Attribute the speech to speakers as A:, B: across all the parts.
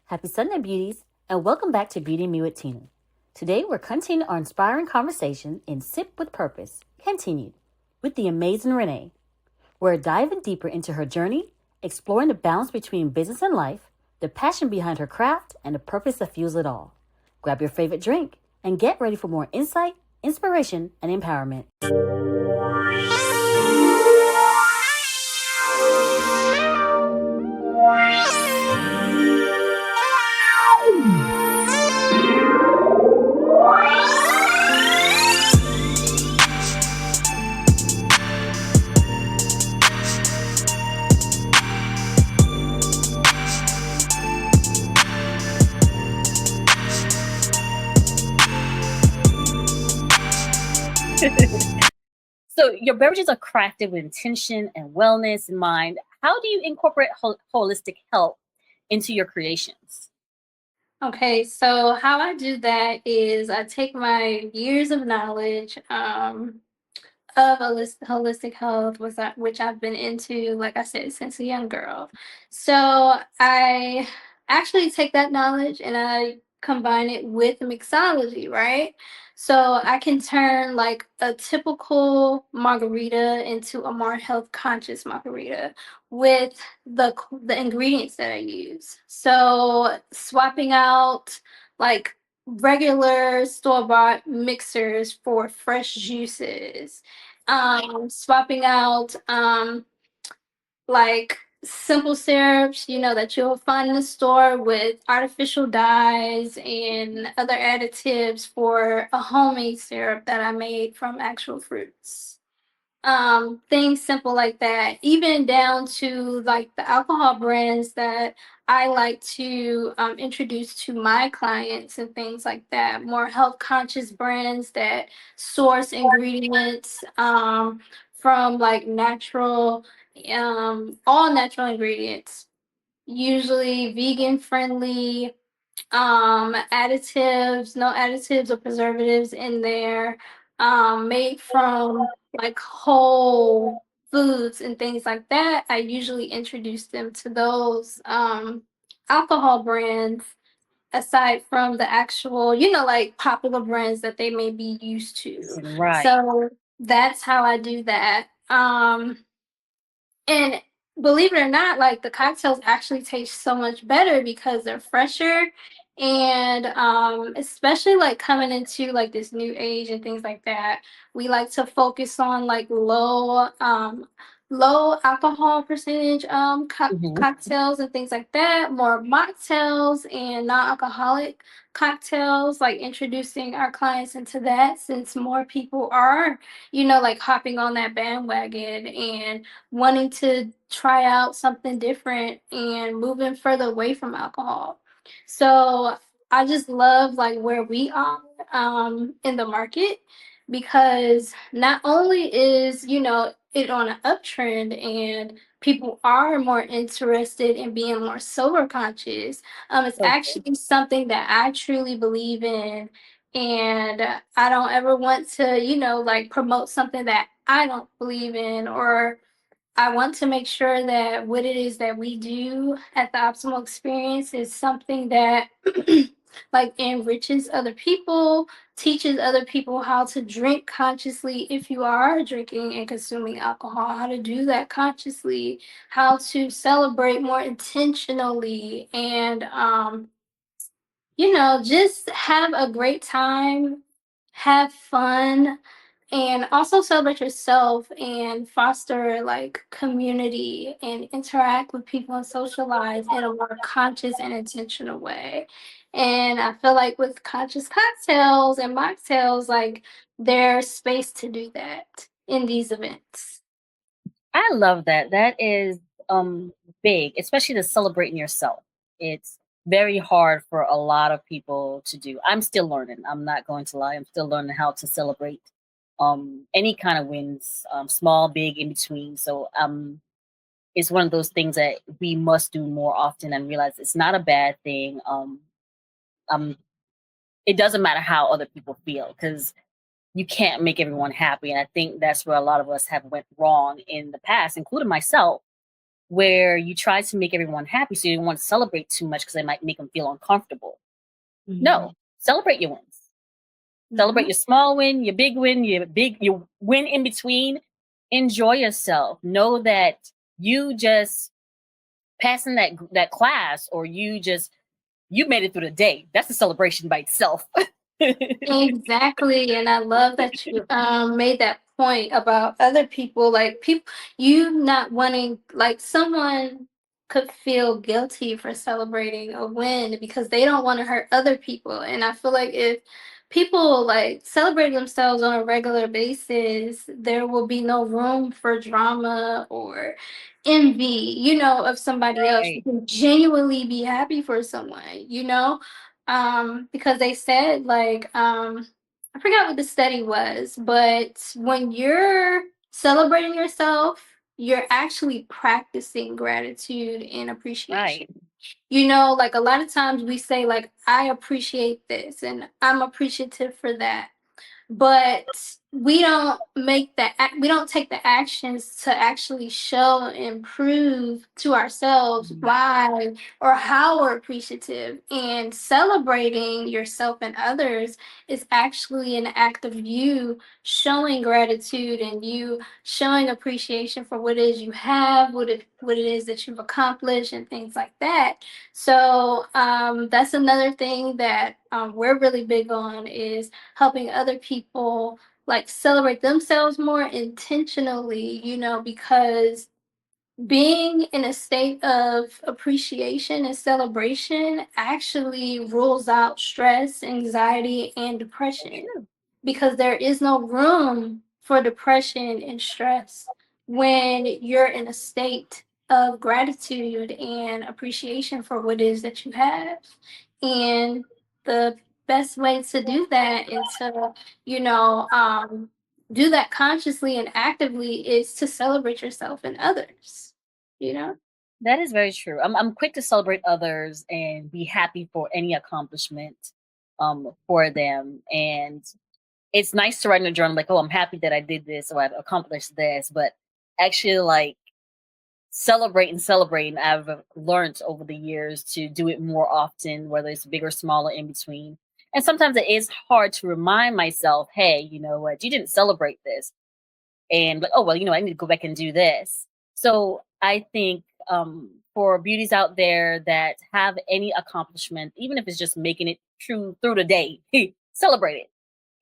A: Happy Sunday, beauties, and welcome back to Beauty Me with Tina. Today, we're continuing our inspiring conversation in Sip with Purpose, continued, with the amazing Renee. We're diving deeper into her journey, exploring the balance between business and life, the passion behind her craft, and the purpose that fuels it all. Grab your favorite drink and get ready for more insight, inspiration, and empowerment. So your beverages are crafted with intention and wellness in mind. How do you incorporate holistic health into your creations?
B: Okay, so how I do that is I take my years of knowledge of holistic health, which I've been into, like I said, since a young girl. So I actually take that knowledge and I combine it with mixology, right? So I can turn like a typical margarita into a more health conscious margarita with the ingredients that I use. So swapping out like regular store-bought mixers for fresh juices, swapping out like simple syrups, that you'll find in the store with artificial dyes and other additives for a homemade syrup that I made from actual fruits. Things simple like that, even down to like the alcohol brands that I like to introduce to my clients and things like that. More health conscious brands that source ingredients from like natural, all natural ingredients, usually vegan friendly, additives, no additives or preservatives in there, made from like whole foods and things like that. I usually introduce them to those alcohol brands aside from the actual, like popular brands that they may be used to.
A: Right.
B: So that's how I do that. And believe it or not, like the cocktails actually taste so much better because they're fresher. And especially like coming into like this new age and things like that, we like to focus on like low alcohol percentage
A: Mhm.
B: cocktails and things like that, more mocktails and non-alcoholic cocktails, like introducing our clients into that since more people are, like hopping on that bandwagon and wanting to try out something different and moving further away from alcohol. So I just love like where we are in the market, because not only is, it on an uptrend and people are more interested in being more sober conscious, it's
A: So
B: actually something that I truly believe in. And I don't ever want to, like promote something that I don't believe in, or I want to make sure that what it is that we do at the optimal experience is something that like enriches other people, teaches other people how to drink consciously if you are drinking and consuming alcohol, how to do that consciously, how to celebrate more intentionally, and just have a great time, have fun, and also celebrate yourself and foster like community and interact with people and socialize in a more conscious and intentional way. And I feel like with conscious cocktails and mocktails, like there's space to do that in these events.
A: I love that. That is big, especially to celebrating yourself. It's very hard for a lot of people to do. I'm still learning. I'm not going to lie. I'm still learning how to celebrate any kind of wins, small, big, in between. So it's one of those things that we must do more often and realize it's not a bad thing. Um it doesn't matter how other people feel, because you can't make everyone happy. And I think that's where a lot of us have went wrong in the past, including myself. where you try to make everyone happy, so you don't want to celebrate too much because they might make them feel uncomfortable. No,
B: Mhm.
A: celebrate your wins. Celebrate
B: Mhm.
A: your small win, your win in between. Enjoy yourself. Know that you just passing that class, or you made it through the day. That's a celebration by itself.
B: Exactly, and I love that you made that point about other people, like people you not wanting like someone could feel guilty for celebrating a win because they don't want to hurt other people. And I feel like if people like celebrate themselves on a regular basis, there will be no room for drama or envy, of somebody else. You
A: Right.
B: can genuinely be happy for someone, because they said like I forgot what the study was, but when you're celebrating yourself, you're actually practicing gratitude and appreciation.
A: Right.
B: Like a lot of times we say like I appreciate this and I'm appreciative for that, but we don't take the actions to actually show and prove to ourselves
A: Mhm.
B: why or how we're appreciative. And celebrating yourself and others is actually an act of you showing gratitude and you showing appreciation for what it is you have, what it is that you've accomplished and things like that. So that's another thing that we're really big on is helping other people like celebrate themselves more intentionally, because being in a state of appreciation and celebration actually rules out stress, anxiety, and
A: So
B: depression
A: true.
B: because there is no room for depression and stress when you're in a state of gratitude and appreciation for what it is that you have. And the best way to do that and to, you know, um, do that consciously and actively is to celebrate yourself and others, you know?
A: That is very true. I'm quick to celebrate others and be happy for any accomplishment for them. And it's nice to write in a journal like, oh, I'm happy that I did this or I accomplished this, but actually like celebrating. I've learned over the years to do it more often, whether it's big or small or in between. And sometimes it is hard to remind myself, hey, you know what, you didn't celebrate this. And like, oh well, I need to go back and do this. So I think for beauties out there that have any accomplishment, even if it's just making it through the day, celebrate it,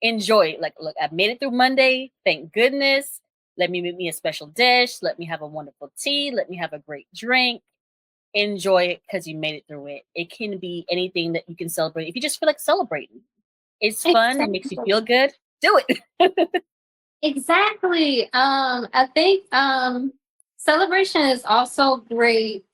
A: enjoy it. Like, look, I've made it through Monday. Thank goodness. Let me make me a special dish. Let me have a wonderful tea. Let me have a great drink. Enjoy it because you made it through it. It can be anything that you can celebrate. If you just feel like celebrating, it's fun. It makes you
B: Exactly.
A: feel good. Do it.
B: Exactly. I think celebration is also great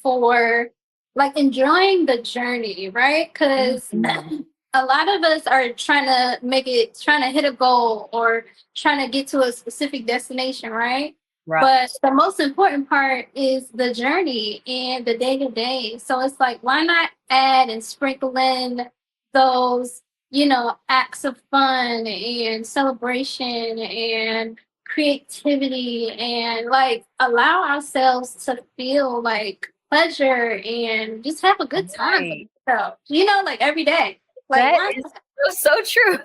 B: for like enjoying the journey, right? Because
A: Mhm.
B: a lot of us are trying to hit a goal or trying to get to a specific destination, right? But
A: Right.
B: the most important part is the journey and the day to day. So it's like, why not add and sprinkle in those acts of fun and celebration and creativity and like allow ourselves to feel like pleasure and just have a good time for
A: Right.
B: ourselves, like every day. Like,
A: That
B: why
A: is so true.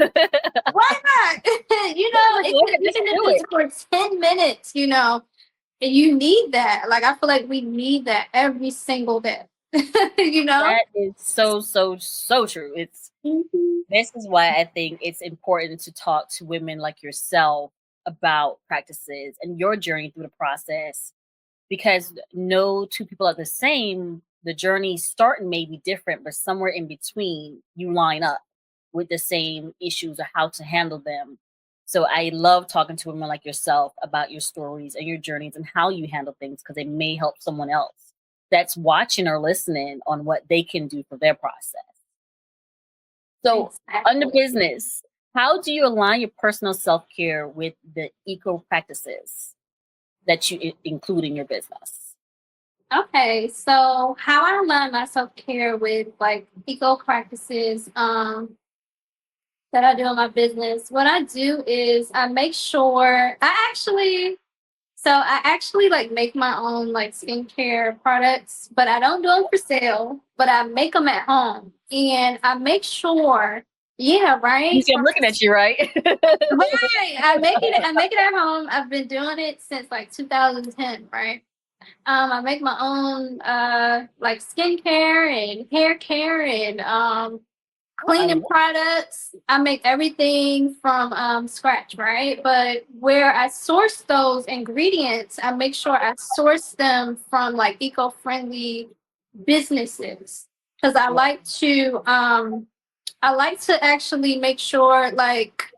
B: why not?
A: Like, just
B: Even if
A: do
B: it's
A: it.
B: for 10 minutes, and you need that. Like, I feel like we need that every single day, you know?
A: That is so true.
B: Mhm.
A: This is why I think it's important to talk to women like yourself about practices and your journey through the process, because no two people are the same. The journey starting may be different, but somewhere in between you line up with the same issues or how to handle them. So I love talking to women like yourself about your stories and your journeys and how you handle things, because it may help someone else that's watching or listening on what they can do for their process. So, under
B: Exactly.
A: business, how do you align your personal self care with the eco practices that you include in your business?
B: Okay, so how I align my self care with like eco practices that I do in my business, what I do is I make sure I actually So I actually like make my own like skincare products, but I don't do them for sale, but I make them at home and I make sure, yeah,
A: You
B: right.
A: see, I'm looking at you, right?
B: Right. I make it at home. I've been doing it since like 2010, right? I make my own like skincare and hair care and
A: Oh, I
B: cleaning
A: love.
B: products. I make everything from scratch, right? But where I source those ingredients, I make sure I source them from like eco-friendly businesses because I like to actually make sure like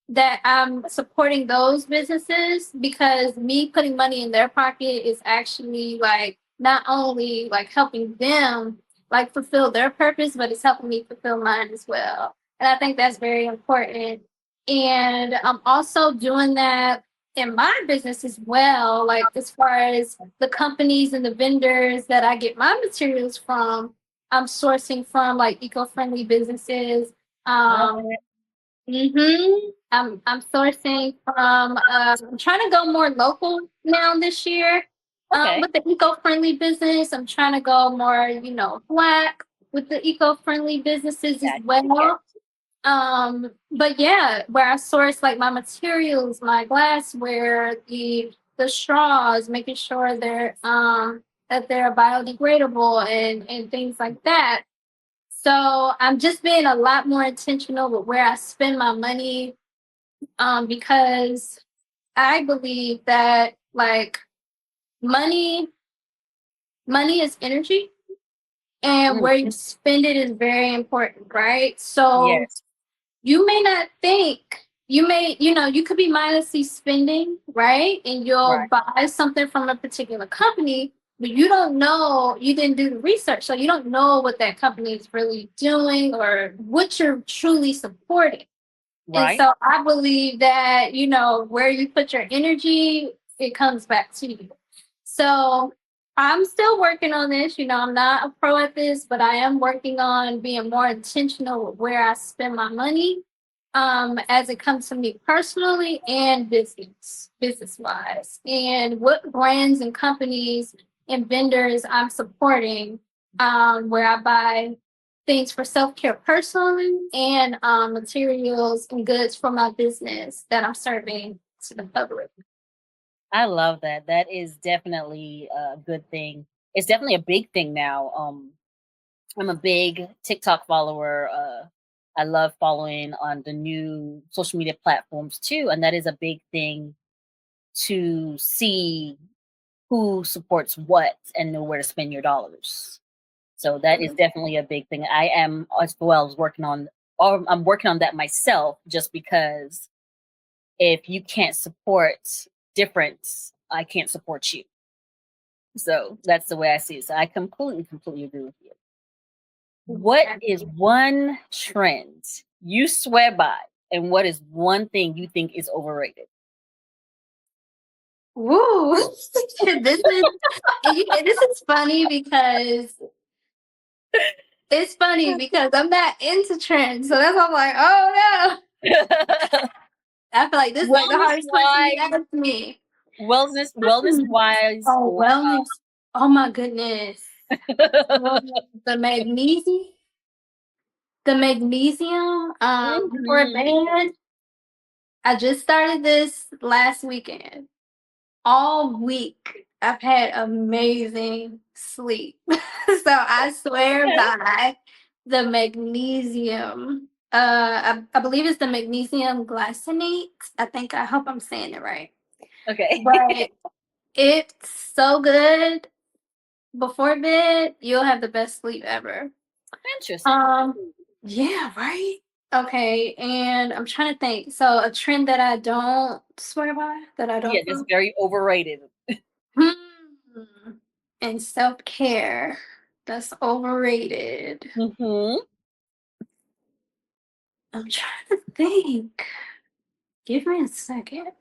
B: that I'm supporting those businesses because me putting money in their pocket is actually like not only like helping them like fulfill their purpose, but it's helping me fulfill mine as well. And I think that's very important. And I'm also doing that in my business as well, like as far as the companies and the vendors that I get my materials from, I'm sourcing from like eco-friendly businesses.
A: Love
B: Um,
A: it.
B: I'm sourcing from. I'm trying to go more local now this year.
A: Okay.
B: With the eco-friendly business, I'm trying to go more, black with the eco-friendly businesses as
A: Gotcha. Yes.
B: well. But yeah, where I source like my materials, my glassware, the straws, making sure that they're biodegradable and things like that. So I'm just being a lot more intentional with where I spend my money, because I believe that like money money is energy and where you
A: Mhm.
B: spend it is very important, right? So
A: Yes.
B: you may not think you could be mindlessly spending, right? And you'll
A: Right.
B: buy something from a particular company, but you don't know, you didn't do the research. So you don't know what that company is really doing or what you're truly supporting. And
A: Right.
B: so I believe that, where you put your energy, it comes back to you. So I'm still working on this. I'm not a pro at this, but I am working on being more intentional with where I spend my money, as it comes to me personally and business wise, and what brands and companies and vendors I'm supporting, where I buy things for self-care personally and materials and goods for my business that I'm serving to the public.
A: I love that. That is definitely a good thing. It's definitely a big thing now. I'm a big TikTok follower. I love following on the new social media platforms too, and that is a big thing to see who supports what and know where to spend your dollars. So that is definitely a big thing. I am as well as working on, or I'm working on that myself, just because if you can't support difference, I can't support you. So that's the way I see it. So I completely agree with you. What is one trend you swear by, and what is one thing you think is overrated?
B: Woo! This is funny because I'm not into trends, so that's why I'm like, oh no. I feel like this is like the
A: Wellness
B: hardest question you
A: wise,
B: asked me.
A: wellness wise,
B: Oh,
A: or
B: wellness. Oh my goodness. Well, the magnesium, for a
A: Mhm.
B: band. I just started this last weekend. All week, I've had amazing sleep. So I swear
A: Okay.
B: by the magnesium. I believe it's the magnesium glycinate. I hope I'm saying it right.
A: Okay.
B: But it's so good. Before bed, you'll have the best sleep ever.
A: Interesting.
B: Um, yeah, right. Okay, and I'm trying to think. So a trend that I don't swear by, that I
A: Yeah,
B: don't
A: that's
B: follow.
A: very overrated.
B: Hmm. And self-care. That's overrated.
A: Mhm.
B: I'm trying to think. Give me a second.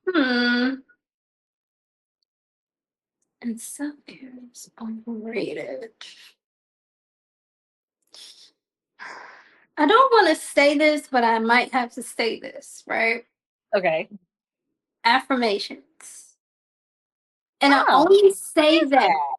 B: Hmm. And self-care is overrated. I don't want to say this, but I might have to say this, right?
A: Okay.
B: Affirmations. And I
A: Oh,
B: only
A: what
B: say
A: is
B: that
A: that?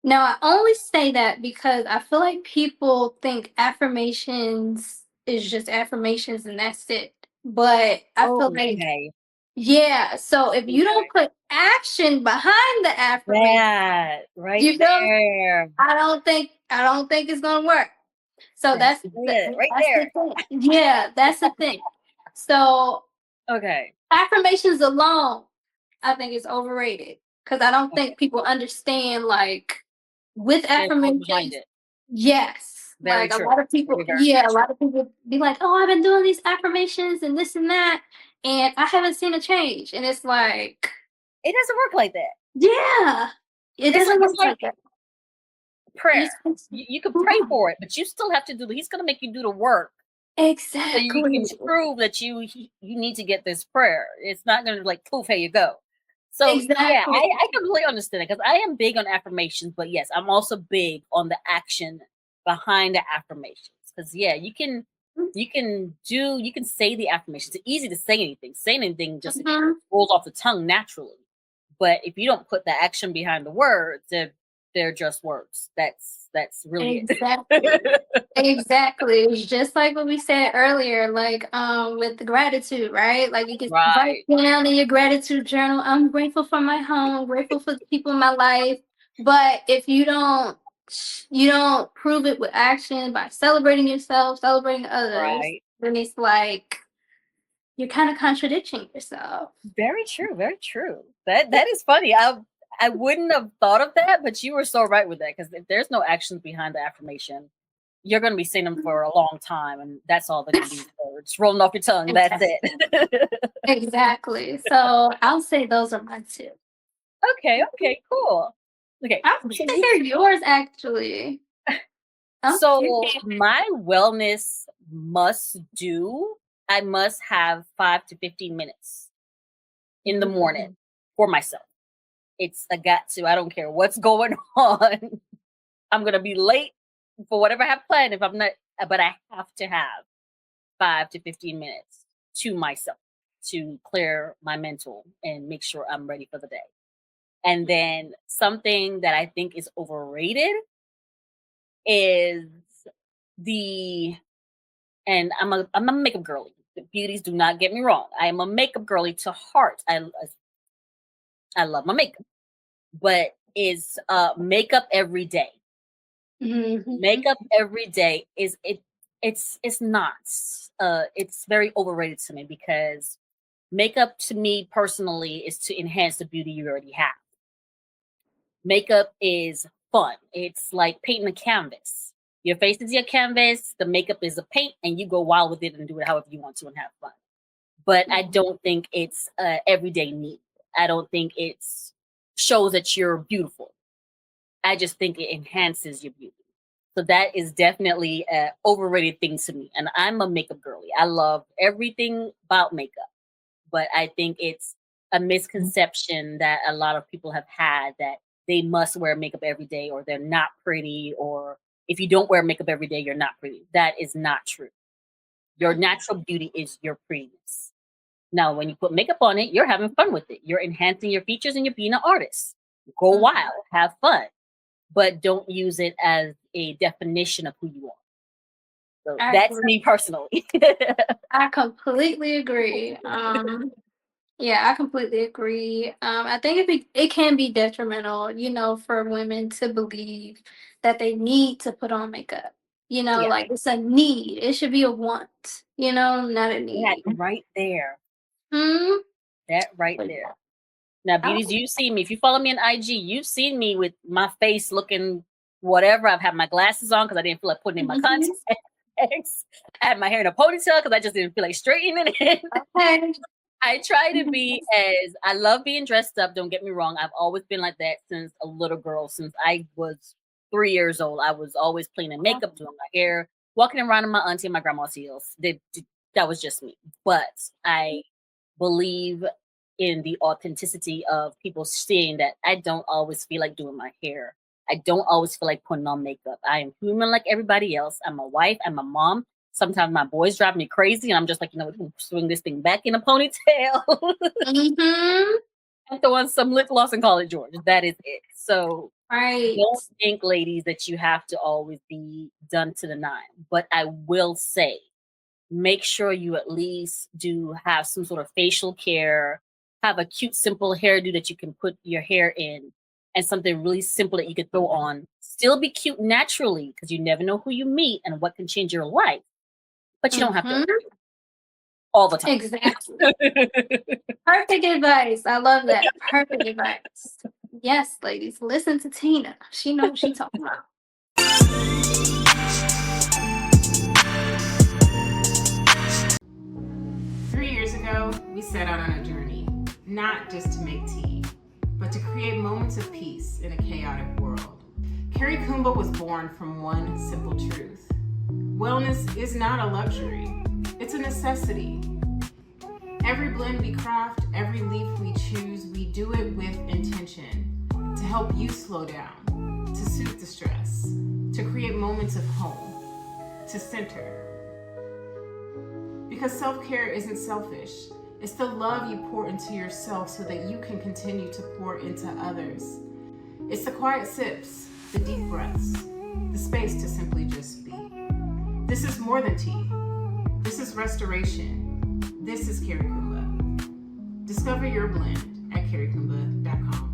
B: now, I only say that because I feel like people think affirmations is just affirmations and that's it. But I feel
A: Oh,
B: like,
A: okay.
B: yeah, so if you
A: Okay.
B: don't put action behind the affirmation,
A: That right
B: you know,
A: there.
B: I don't think it's gonna work. So
A: That's it. Right
B: that's the
A: there.
B: thing. Yeah, that's the thing. So
A: Okay.
B: affirmations alone, I think is overrated because I don't
A: Okay.
B: think people understand like with
A: There's more behind
B: affirmations.
A: it.
B: Yes,
A: Very
B: like a
A: true.
B: lot of people,
A: Very, very,
B: yeah,
A: very
B: a
A: true.
B: lot of people be like, "Oh, I've been doing these affirmations and this and that, and I haven't seen a change." And it's like,
A: It doesn't work like that.
B: yeah, it doesn't
A: It's
B: work
A: like
B: like that.
A: prayer.
B: You're supposed to,
A: You can pray
B: yeah,
A: for it, but you still have to do. He's going to make you do the work so you can
B: exactly,
A: prove that you need to get this prayer. It's not going to like poof, here you go. So yeah,
B: exactly.
A: I completely understand it because I am big on affirmations, but yes, I'm also big on the action behind the affirmations. Because yeah, you can say the affirmations. It's easy to say anything. Saying anything just
B: Mhm.
A: rolls off the tongue naturally. But if you don't put the action behind the words, they're just words. That's really
B: Exactly.
A: it.
B: Exactly. It's just like what we said earlier, like with the gratitude, right? Like you can write
A: Right,
B: down in your gratitude journal, I'm grateful for my home, grateful for the people in my life. But if you don't prove it with action by celebrating yourself, celebrating others,
A: right.
B: then it's like you're kind of contradicting yourself.
A: Very true, very true. That is funny. I wouldn't have thought of that, but you were so right with that because if there's no actions behind the affirmation, you're going to be saying them for a long time, and that's all they're going to be words rolling off your tongue. That's
B: Exactly.
A: it.
B: Exactly. So I'll say those are my two.
A: Okay, okay, cool. Okay,
B: I'm
A: so
B: curious to hear yours actually. I'm
A: so
B: curious.
A: my wellness must do. I must have 5 to 15 minutes in the morning
B: Mhm.
A: for myself. It's a got to. I don't care what's going on. I'm gonna be late for whatever I have planned if I'm not, but I have to have 5 to 15 minutes to myself to clear my mental and make sure I'm ready for the day. And then something that I think is overrated is the and I'm a makeup girly. The beauties, do not get me wrong. I am a makeup girly to heart. I love my makeup, but is makeup every day.
B: Mhm.
A: Makeup every day is it it's not. It's very overrated to me because makeup to me personally is to enhance the beauty you already have. Makeup is fun. It's like painting a canvas. Your face is your canvas, the makeup is a paint, and you go wild with it and do it however you want to and have fun. But I
B: Mhm.
A: don't think it's everyday need. I don't think it's shows that you're beautiful. I just think it enhances your beauty. So that is definitely an overrated thing to me. And I'm a makeup girly. I love everything about makeup, but I think it's a misconception that a lot of people have had that they must wear makeup every day or they're not pretty, or if you don't wear makeup every day, you're not pretty. That is not true. Your natural beauty is your prettiness. Now, when you put makeup on it, you're having fun with it. You're enhancing your features and you're being an artist. Go
B: Mhm.
A: wild, have fun, but don't use it as a definition of who you are. So
B: I
A: that's
B: agree.
A: me personally.
B: I completely agree. Yeah, I completely agree. I think it can be detrimental, for women to believe that they need to put on makeup.
A: Yeah,
B: Like it's a need. It should be a want, not a
A: that
B: need.
A: right there.
B: Hmm.
A: That right
B: But
A: there.
B: yeah.
A: Now,
B: I
A: beauties, you see me. If you follow me on IG, you've seen me with my face looking whatever. I've had my glasses on because I didn't feel like putting in my
B: Mhm.
A: contacts. I had my hair in a ponytail because I just didn't feel like straightening it.
B: Okay.
A: I try to be as I love being dressed up. Don't get me wrong. I've always been like that since a little girl. Since I was 3 years old, I was always playing in makeup, doing my hair, walking around in my auntie and my grandma's heels. That was just me. But I believe in the authenticity of people seeing that I don't always feel like doing my hair. I don't always feel like putting on makeup. I am human like everybody else. I'm a wife. I'm a mom. Sometimes my boys drive me crazy, and I'm just like, swing this thing back in a ponytail.
B: Mhm.
A: and throw on some lip gloss and call it George. That is it. So
B: Right.
A: don't think, ladies, that you have to always be done to the nine. But I will say, make sure you at least do have some sort of facial care, have a cute, simple hairdo that you can put your hair in, and something really simple that you could throw on. Still be cute naturally, because you never know who you meet and what can change your life. But you don't have to
B: Mhm.
A: all the time.
B: Exactly. Perfect advice. I love that. Perfect advice. Yes, ladies, listen to Tina. She knows what she's talking about.
C: 3 years ago, we set out on a journey, not just to make tea, but to create moments of peace in a chaotic world. Carrie Kumba was born from one simple truth. Wellness is not a luxury, it's a necessity. Every blend we craft, every leaf we choose, we do it with intention to help you slow down, to soothe the stress, to create moments of home, to center. Because self-care isn't selfish. It's the love you pour into yourself so that you can continue to pour into others. It's the quiet sips, the deep breaths, the space to simply just be. This is more than tea. This is restoration. This is Carrie Kumba. Discover your blend at carriekumba.com.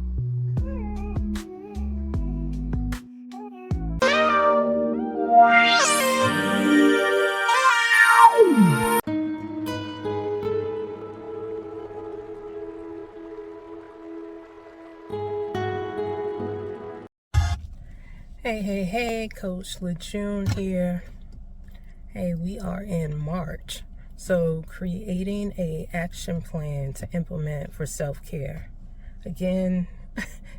D: Hey, Coach LeJune here. Hey, we are in March, so creating a action plan to implement for self-care. Again,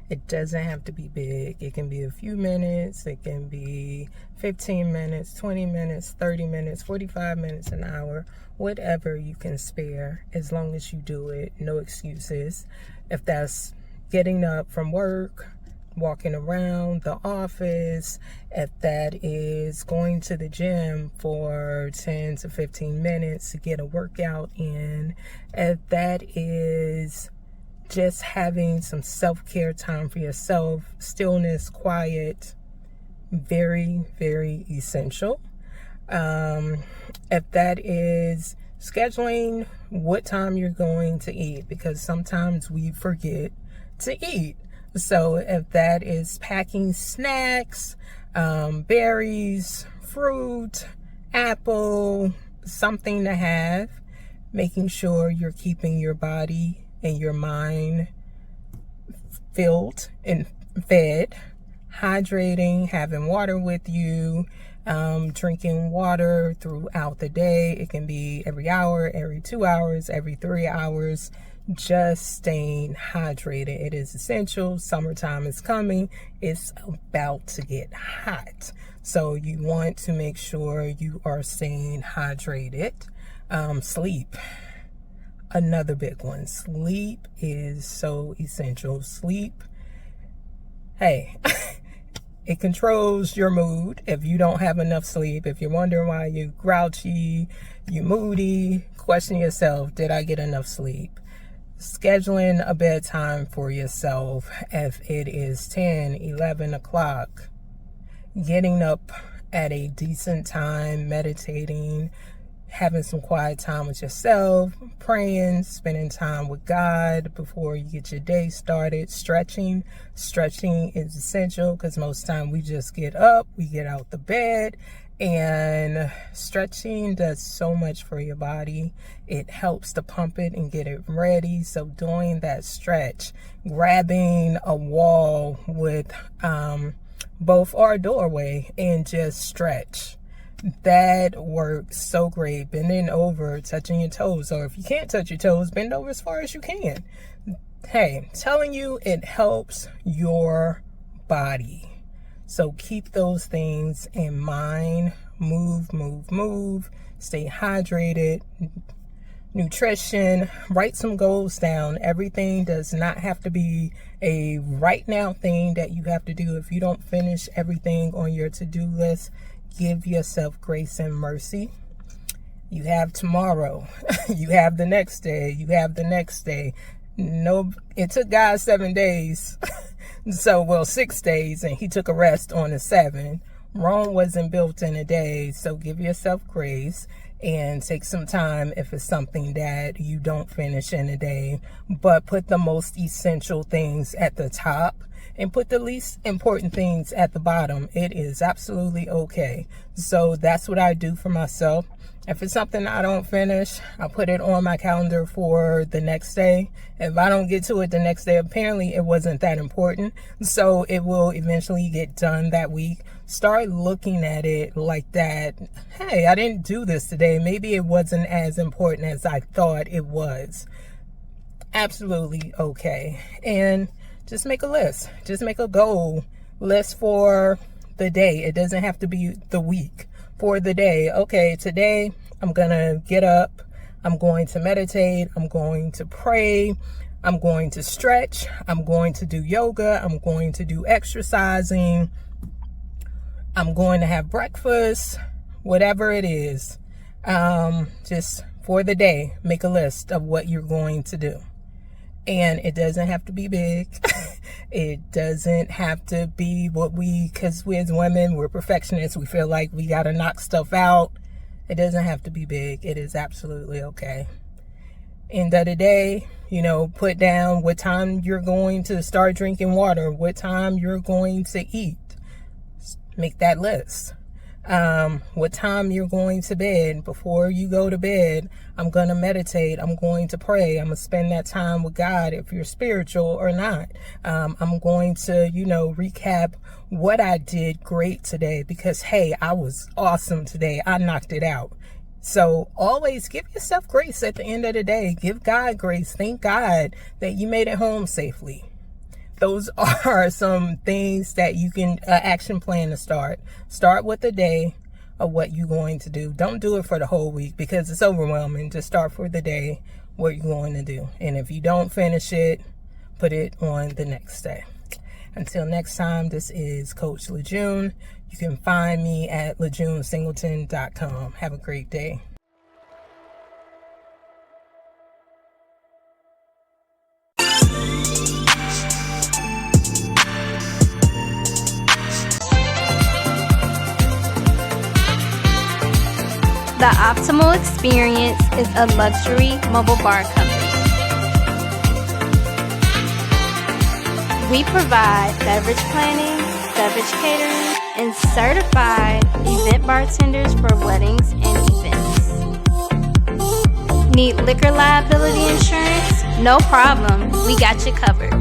D: it doesn't have to be big. It can be a few minutes, it can be 15 minutes, 20 minutes, 30 minutes, 45 minutes, an hour, whatever you can spare, as long as you do it, no excuses. If that's getting up from work, walking around the office, if that is going to the gym for 10 to 15 minutes to get a workout in, if that is just having some self-care time for yourself, stillness, quiet, very, very essential. If that is scheduling what time you're going to eat, because sometimes we forget to eat. So if that is packing snacks, berries, fruit, apple, something to have, making sure you're keeping your body and your mind filled and fed, hydrating, having water with you, drinking water throughout the day. It can be every hour, every 2 hours, every 3 hours. Just staying hydrated. It is essential. Summertime is coming. It's about to get hot. So you want to make sure you are staying hydrated. Sleep. Another big one. Sleep is so essential. Sleep, hey, it controls your mood. If you don't have enough sleep, if you're wondering why you're grouchy, you're moody, question yourself, did I get enough sleep? Scheduling a bedtime for yourself if it is 10, 11 o'clock. Getting up at a decent time, meditating, having some quiet time with yourself, praying, spending time with God before you get your day started. Stretching is essential because most time we just get up, we get out the bed, and stretching does so much for your body. It helps to pump it and get it ready. So doing that stretch, grabbing a wall with both our doorway and just stretch. That works so great. Bending over, touching your toes. Or if you can't touch your toes, bend over as far as you can. Hey, telling you, it helps your body. So keep those things in mind. Move. Stay hydrated. Nutrition. Write some goals down. Everything does not have to be a right now thing that you have to do. If you don't finish everything on your to-do list, give yourself grace and mercy. You have tomorrow. You have the next day. No, it took God 7 days. So, well, 6 days, and he took a rest on the 7th. Rome wasn't built in a day, so give yourself grace and take some time if it's something that you don't finish in a day, but put the most essential things at the top and put the least important things at the bottom. It is absolutely okay. So that's what I do for myself. If it's something I don't finish, I put it on my calendar for the next day. If I don't get to it the next day, apparently it wasn't that important. So it will eventually get done that week. Start looking at it like that. Hey, I didn't do this today. Maybe it wasn't as important as I thought it was. Absolutely okay. And just make a list. Just make a goal list for the day. It doesn't have to be the week. For the day. Okay, today I'm gonna get up, I'm going to meditate, I'm going to pray, I'm going to stretch, I'm going to do yoga, I'm going to do exercising, I'm going to have breakfast, whatever it is. Just for the day, make a list of what you're going to do. And it doesn't have to be big. It doesn't have to be because we as women, we're perfectionists. We feel like we got to knock stuff out. It doesn't have to be big. It is absolutely okay. End of the day, put down what time you're going to start drinking water, what time you're going to eat. Make that list. What time you're going to bed. Before you go to bed, I'm going to meditate. I'm going to pray. I'm going to spend that time with God if you're spiritual or not. I'm going to, recap what I did great today because, hey, I was awesome today. I knocked it out. So always give yourself grace at the end of the day. Give God grace. Thank God that you made it home safely. Those are some things that you can action plan to start. Start with the day of what you're going to do. Don't do it for the whole week because it's overwhelming. Just start for the day what you're going to do. And if you don't finish it, put it on the next day. Until next time, this is Coach LeJune. You can find me at lejunesingleton.com. Have a great day.
B: The Optimal Experience is a luxury mobile bar company. We provide beverage planning, beverage catering, and certified event bartenders for weddings and events. Need liquor liability insurance? No problem, we got you covered.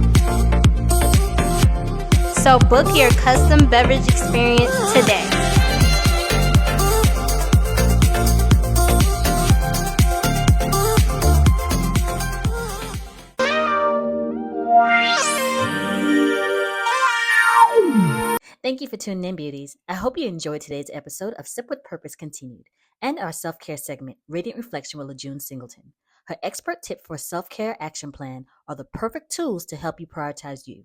B: So book your custom beverage experience today.
A: Thank you for tuning in, beauties. I hope you enjoyed today's episode of Sip with Purpose Continued and our self-care segment, Radiant Reflection with LeJune Singleton. Her expert tip for a self-care action plan are the perfect tools to help you prioritize you.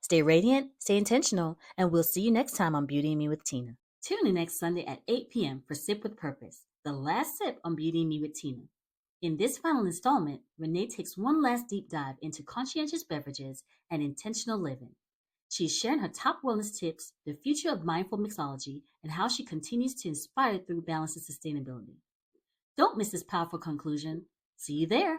A: Stay radiant, stay intentional, and we'll see you next time on Beauty and Me with Tina. Tune in next Sunday at 8 p.m. for Sip with Purpose, the last sip on Beauty and Me with Tina. In this final installment, Renee takes one last deep dive into conscientious beverages and intentional living. She's sharing her top wellness tips, the future of mindful mixology, and how she continues to inspire through balance and sustainability. Don't miss this powerful conclusion. See you there.